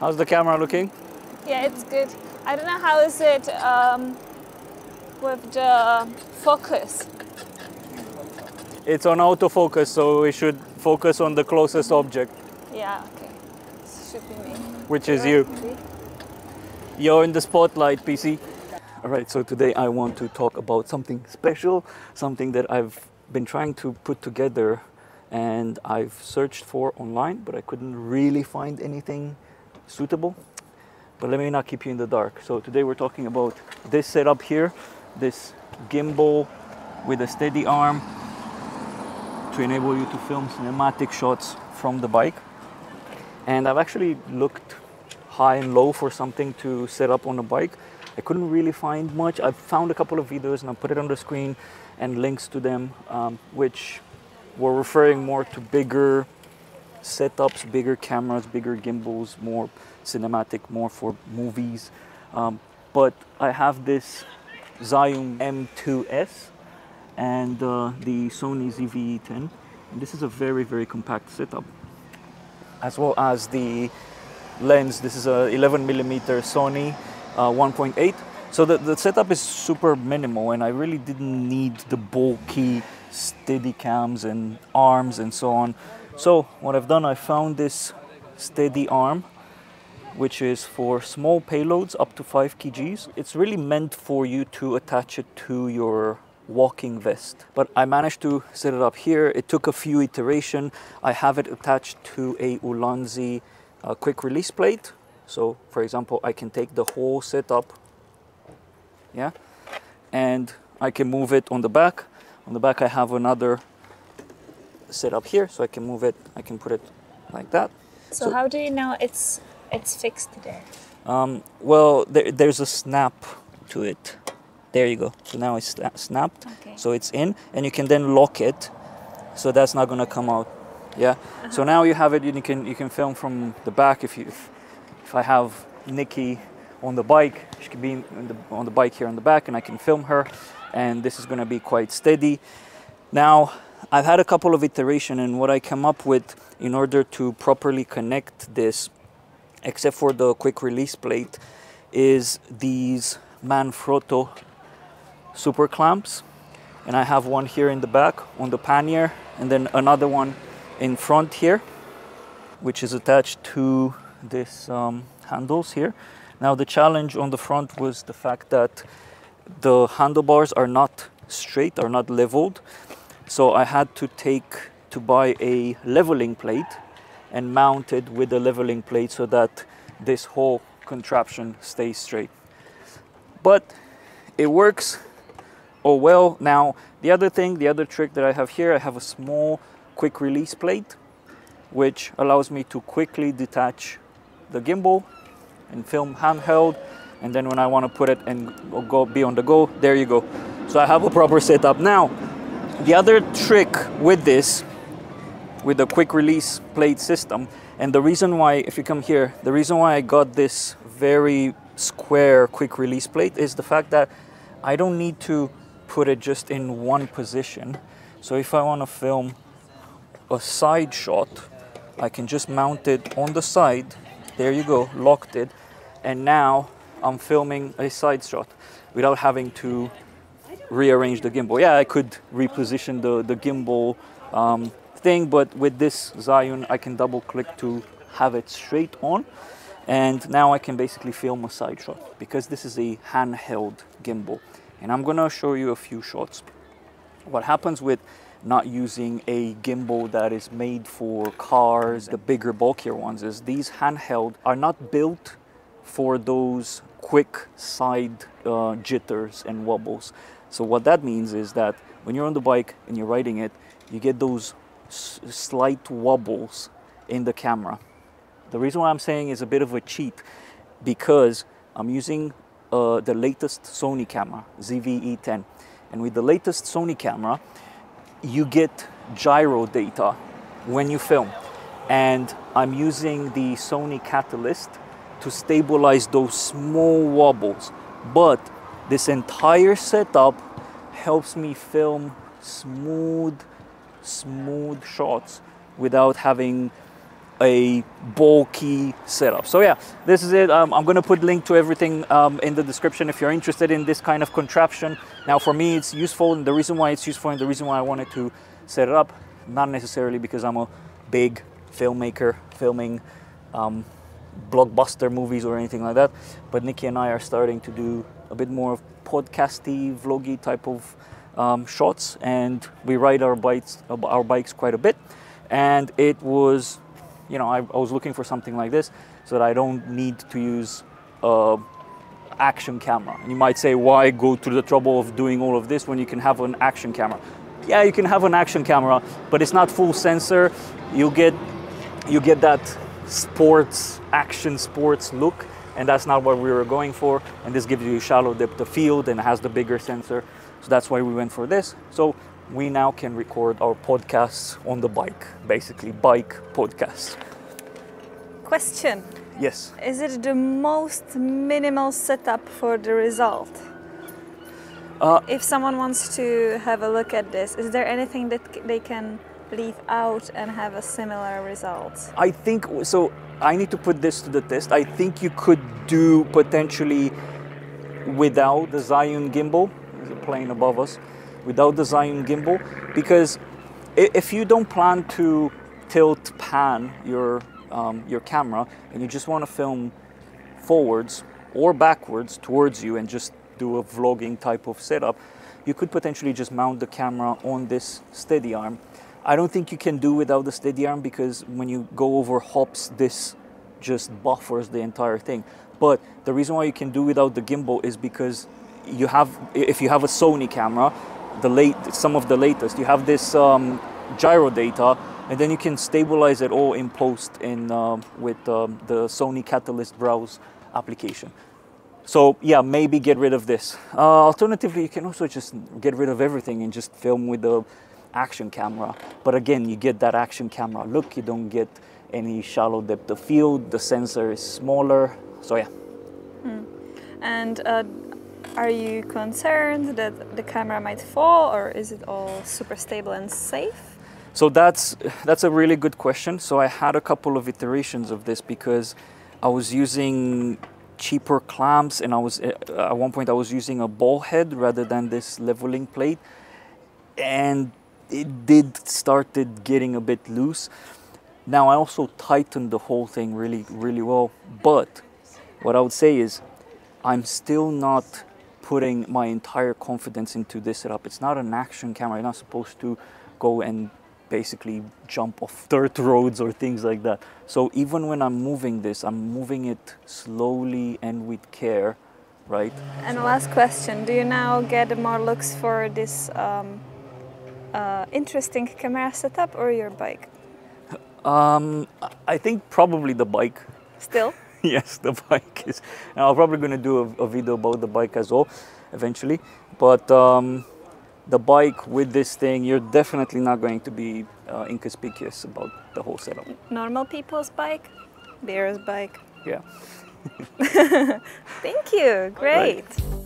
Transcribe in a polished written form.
How's the camera looking? Yeah, it's good. I don't know how is it with the focus. It's on autofocus, so it should focus on the closest object, Yeah, okay. This should be me. which is you. Maybe. You're in the spotlight, PC. All right, so today I want to talk about something special, something that I've been trying to put together and I've searched for online, but I couldn't really find anything suitable. But let me not keep you in the dark. So today we're talking about this setup here, this gimbal with a steady arm to enable you to film cinematic shots from the bike. And I've actually looked high and low for something to set up on a bike. I couldn't really find much. I've found a couple of videos and I put it on the screen and links to them, which were referring more to bigger setups, bigger cameras, bigger gimbals, more cinematic, more for movies. But I have this Zoom M2S and the Sony E10. And this is a very, very compact setup, as well as the lens. This is a 11mm Sony 1.8. So the setup is super minimal, and I really didn't need the bulky steady cams and arms and so on. So what I've done, I found this steady arm, which is for small payloads up to 5 kgs. It's really meant for you to attach it to your walking vest. But I managed to set it up here. It took a few iterations. I have it attached to a Ulanzi quick release plate. So for example, I can take the whole setup, yeah, and I can move it on the back. On the back I have another setup here, so I can move it, I can put it like that. So how do you know it's fixed there? Well, there's a snap to it. There you go. So now it's snapped. Okay. So it's in, and you can then lock it, so that's not gonna come out. Yeah. So now you have it. You can film from the back. If I have Nikki on the bike, she can be on the bike here on the back, and I can film her. And this is gonna be quite steady. Now, I've had a couple of iterations, and what I come up with in order to properly connect this, except for the quick release plate, is these Manfrotto super clamps. And I have one here in the back on the pannier, and then another one in front here, which is attached to this handles here. Now the challenge on the front was the fact that the handlebars are not straight, are not leveled. So I had to buy a leveling plate and mount it with a leveling plate so that this whole contraption stays straight. But it works. Oh well. Now the other trick that I have here, I have a small quick release plate, which allows me to quickly detach the gimbal and film handheld. And then when I want to put it and be on the go, there you go. So I have a proper setup. Now, the other trick with this, with the quick release plate system, and the reason why, if you come here, the reason why I got this very square quick release plate is the fact that I don't need to put it just in one position. So if I want to film a side shot, I can just mount it on the side. There you go, locked it. And now I'm filming a side shot without having to rearrange the gimbal. Yeah, I could reposition the gimbal thing, but with this Zoom, I can double click to have it straight on. And now I can basically film a side shot because this is a handheld gimbal. And I'm gonna show you a few shots. What happens with not using a gimbal that is made for cars, the bigger, bulkier ones, is these handheld are not built for those quick side jitters and wobbles. So what that means is that when you're on the bike and you're riding it, you get those slight wobbles in the camera. The reason why I'm saying is a bit of a cheat, because I'm using the latest Sony camera, E10. And with the latest Sony camera, you get gyro data when you film. And I'm using the Sony Catalyst to stabilize those small wobbles. But this entire setup helps me film smooth shots without having a bulky setup. So yeah, this is it. I'm going to put link to everything in the description if you're interested in this kind of contraption. Now for me it's useful, and the reason why it's useful and the reason why I wanted to set it up, not necessarily because I'm a big filmmaker filming blockbuster movies or anything like that, but Nikki and I are starting to do a bit more of podcasty, vloggy type of shots, and we ride our bikes quite a bit, and it was, you know, I was looking for something like this so that I don't need to use action camera. And you might say, why go through the trouble of doing all of this when you can have an action camera? Yeah, you can have an action camera, but it's not full sensor. You get that action sports look, and that's not what we were going for. And this gives you shallow depth of field and has the bigger sensor. So that's why we went for this. So we now can record our podcasts on the bike, basically bike podcasts. Question. Yes. Is it the most minimal setup for the result? If someone wants to have a look at this, is there anything that they can leave out and have a similar result? I think so. I need to put this to the test. I think you could do potentially without the Zion gimbal. There's a plane above us. Without the Zion gimbal, because if you don't plan to tilt pan your camera and you just want to film forwards or backwards towards you and just do a vlogging type of setup, you could potentially just mount the camera on this steady arm. I don't think you can do without the steady arm, because when you go over hops, this just buffers the entire thing. But the reason why you can do without the gimbal is because if you have a Sony camera, some of the latest, you have this gyro data, and then you can stabilize it all in post with the Sony Catalyst Browse application. So yeah, maybe get rid of this. Alternatively, you can also just get rid of everything and just film with the action camera. But again, you get that action camera look, you don't get any shallow depth of field, the sensor is smaller, so yeah. And are you concerned that the camera might fall, or is it all super stable and safe? So that's a really good question. So I had a couple of iterations of this, because I was using cheaper clamps, and at one point I was using a ball head rather than this leveling plate, and it started getting a bit loose. Now I also tightened the whole thing really, really well, but what I would say is I'm still not putting my entire confidence into this setup. It's not an action camera. You're not supposed to go and basically jump off dirt roads or things like that. So even when I'm moving this, I'm moving it slowly and with care, right? And the last question, do you now get more looks for this interesting camera setup or your bike? I think probably the bike. Still? Yes, the bike is. And I'm probably going to do a video about the bike as well, eventually. But the bike with this thing, you're definitely not going to be inconspicuous about the whole setup. Normal people's bike, bear's bike. Yeah. Thank you. Great. Right.